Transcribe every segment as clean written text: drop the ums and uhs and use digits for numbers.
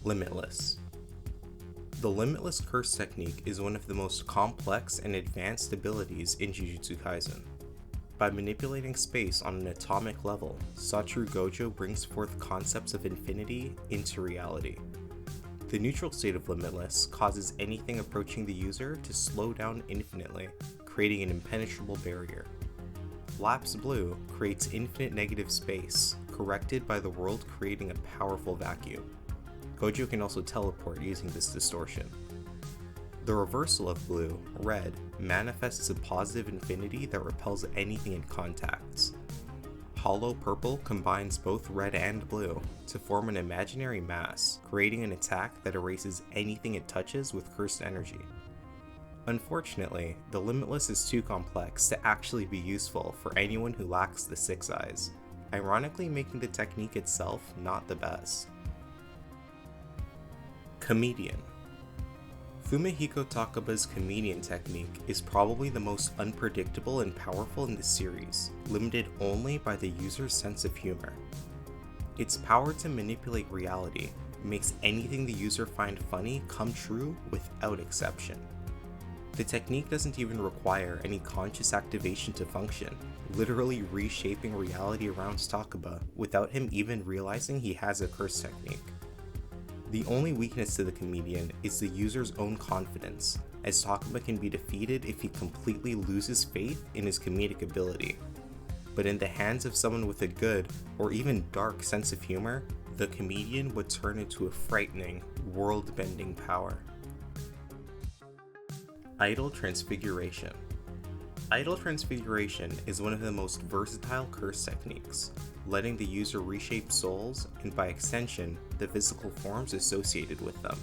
Limitless. The Limitless curse technique is one of the most complex and advanced abilities in Jujutsu Kaisen. By manipulating space on an atomic level, Satoru Gojo brings forth concepts of infinity into reality. The neutral state of Limitless causes anything approaching the user to slow down infinitely, creating an impenetrable barrier. Lapse Blue creates infinite negative space, corrected by the world creating a powerful vacuum. Gojo can also teleport using this distortion. The reversal of blue, red, manifests a positive infinity that repels anything it contacts. Hollow purple combines both red and blue to form an imaginary mass, creating an attack that erases anything it touches with cursed energy. Unfortunately, the Limitless is too complex to actually be useful for anyone who lacks the six eyes, ironically making the technique itself not the best. Comedian. Fumihiko Takaba's comedian technique is probably the most unpredictable and powerful in the series, limited only by the user's sense of humor. Its power to manipulate reality makes anything the user find funny come true without exception. The technique doesn't even require any conscious activation to function, literally reshaping reality around Takaba without him even realizing he has a curse technique. The only weakness to the comedian is the user's own confidence, as Takaba can be defeated if he completely loses faith in his comedic ability. But in the hands of someone with a good, or even dark sense of humor, the comedian would turn into a frightening, world-bending power. Idol Transfiguration. Idol Transfiguration is one of the most versatile curse techniques, letting the user reshape souls and by extension, the physical forms associated with them.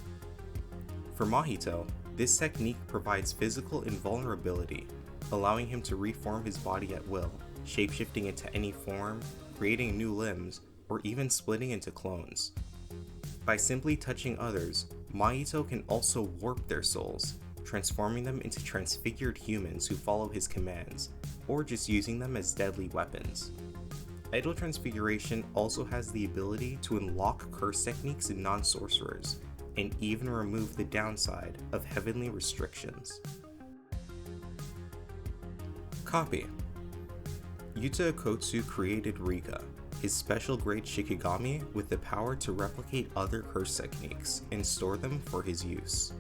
For Mahito, this technique provides physical invulnerability, allowing him to reform his body at will, shapeshifting into any form, creating new limbs, or even splitting into clones. By simply touching others, Mahito can also warp their souls, transforming them into transfigured humans who follow his commands, or just using them as deadly weapons. Idol Transfiguration also has the ability to unlock curse techniques in non-sorcerers, and even remove the downside of heavenly restrictions. Copy. Yuta Okkotsu created Rika, his special grade Shikigami with the power to replicate other curse techniques and store them for his use.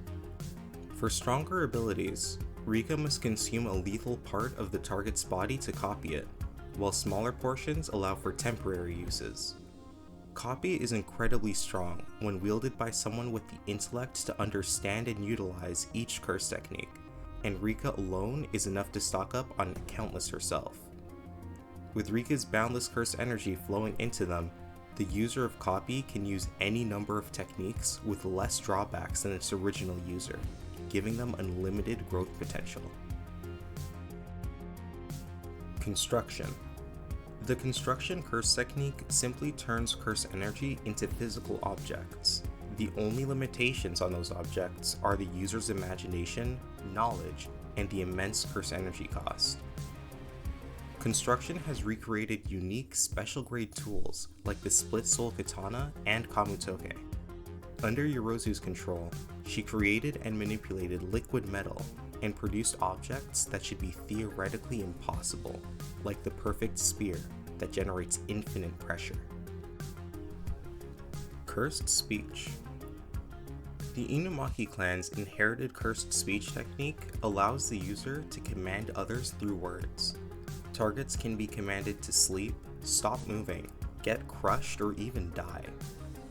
For stronger abilities, Rika must consume a lethal part of the target's body to copy it, while smaller portions allow for temporary uses. Copy is incredibly strong when wielded by someone with the intellect to understand and utilize each curse technique, and Rika alone is enough to stock up on countless herself. With Rika's boundless curse energy flowing into them, the user of Copy can use any number of techniques with less drawbacks than its original user, giving them unlimited growth potential. Construction. The construction curse technique simply turns curse energy into physical objects. The only limitations on those objects are the user's imagination, knowledge, and the immense curse energy cost. Construction has recreated unique special grade tools like the Split Soul Katana and Kamutoke. Under Yorozu's control, she created and manipulated liquid metal and produced objects that should be theoretically impossible, like the perfect spear that generates infinite pressure. Cursed Speech. The Inumaki clan's inherited cursed speech technique allows the user to command others through words. Targets can be commanded to sleep, stop moving, get crushed, or even die.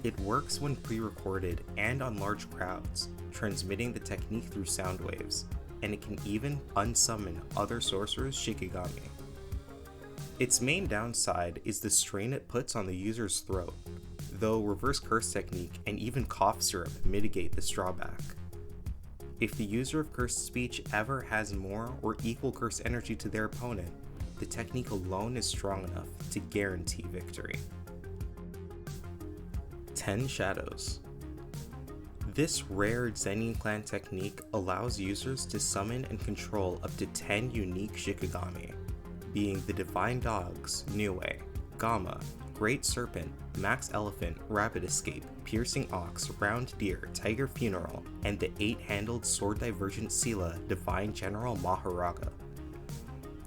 It works when pre-recorded and on large crowds, transmitting the technique through sound waves, and it can even unsummon other sorcerers' Shikigami. Its main downside is the strain it puts on the user's throat, though reverse curse technique and even cough syrup mitigate this drawback. If the user of cursed speech ever has more or equal curse energy to their opponent, the technique alone is strong enough to guarantee victory. 10 Shadows. This rare Zenin clan technique allows users to summon and control up to 10 unique Shikigami, being the Divine Dogs, Niue, Gamma, Great Serpent, Max Elephant, Rabbit Escape, Piercing Ox, Round Deer, Tiger Funeral, and the 8-handled Sword Divergent Sila Divine General Maharaga.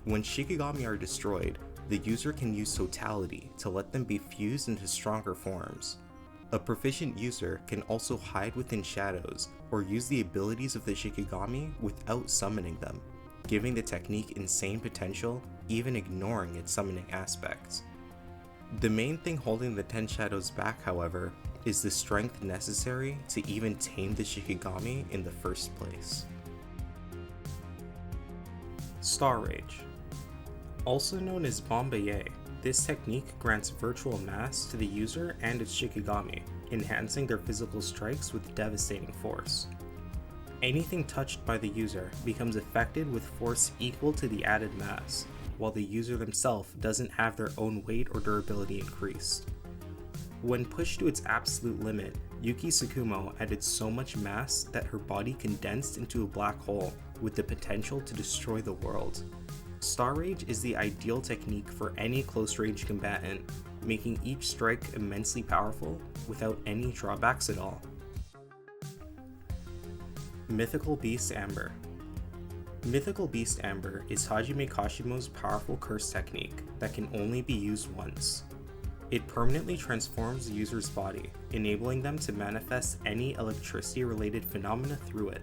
When Shikigami are destroyed, the user can use Totality to let them be fused into stronger forms. A proficient user can also hide within shadows or use the abilities of the Shikigami without summoning them, giving the technique insane potential even ignoring its summoning aspects. The main thing holding the 10 Shadows back, however, is the strength necessary to even tame the Shikigami in the first place. Star Rage. Also known as Bombaye, this technique grants virtual mass to the user and its Shikigami, enhancing their physical strikes with devastating force. Anything touched by the user becomes affected with force equal to the added mass, while the user themselves doesn't have their own weight or durability increased. When pushed to its absolute limit, Yuki Tsukumo added so much mass that her body condensed into a black hole with the potential to destroy the world. Star Rage is the ideal technique for any close-range combatant, making each strike immensely powerful without any drawbacks at all. Mythical Beast Amber. Mythical Beast Amber is Hajime Kashimo's powerful curse technique that can only be used once. It permanently transforms the user's body, enabling them to manifest any electricity-related phenomena through it.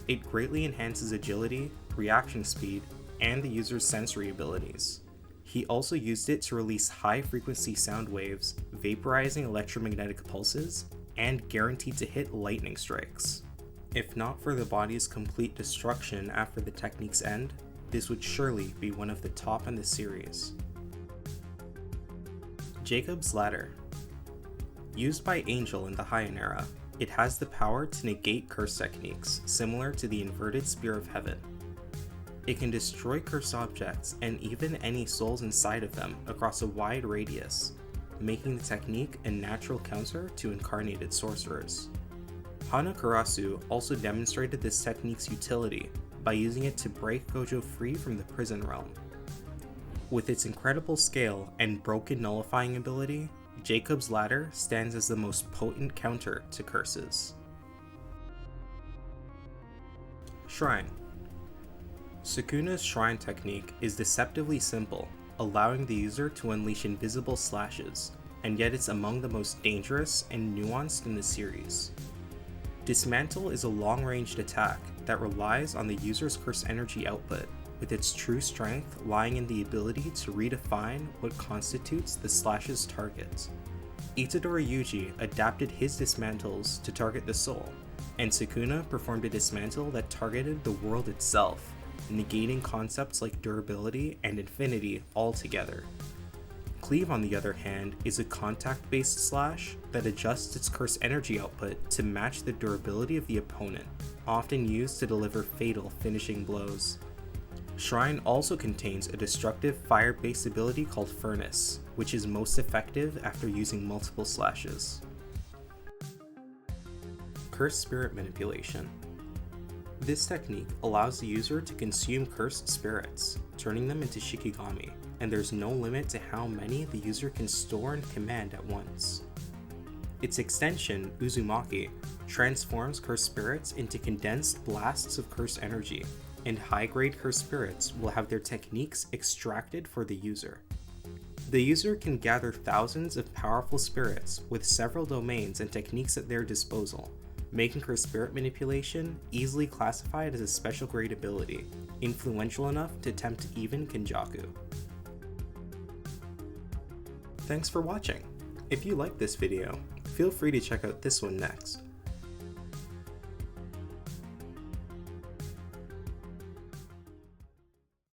It greatly enhances agility, reaction speed, and the user's sensory abilities. He also used it to release high-frequency sound waves, vaporizing electromagnetic pulses, and guaranteed to hit lightning strikes. If not for the body's complete destruction after the technique's end, this would surely be one of the top in the series. Jacob's Ladder. Used by Angel in the Heian era, it has the power to negate curse techniques, similar to the inverted Spear of Heaven. It can destroy cursed objects and even any souls inside of them across a wide radius, making the technique a natural counter to incarnated sorcerers. Hana Karasu also demonstrated this technique's utility by using it to break Gojo free from the prison realm. With its incredible scale and broken nullifying ability, Jacob's Ladder stands as the most potent counter to curses. Shrine. Sukuna's Shrine technique is deceptively simple, allowing the user to unleash invisible slashes, and yet it's among the most dangerous and nuanced in the series. Dismantle is a long-ranged attack that relies on the user's curse energy output, with its true strength lying in the ability to redefine what constitutes the slash's target. Itadori Yuji adapted his dismantles to target the soul, and Sukuna performed a dismantle that targeted the world itself, negating concepts like durability and infinity altogether. Cleave, on the other hand, is a contact-based slash that adjusts its curse energy output to match the durability of the opponent, often used to deliver fatal finishing blows. Shrine also contains a destructive fire-based ability called Furnace, which is most effective after using multiple slashes. Cursed Spirit Manipulation. This technique allows the user to consume cursed spirits, turning them into Shikigami, and there's no limit to how many the user can store and command at once. Its extension, Uzumaki, transforms cursed spirits into condensed blasts of cursed energy, and high-grade cursed spirits will have their techniques extracted for the user. The user can gather thousands of powerful spirits with several domains and techniques at their disposal, making cursed spirit manipulation easily classified as a special grade ability, influential enough to tempt even Kenjaku. Thanks for watching. If you liked this video, feel free to check out this one next.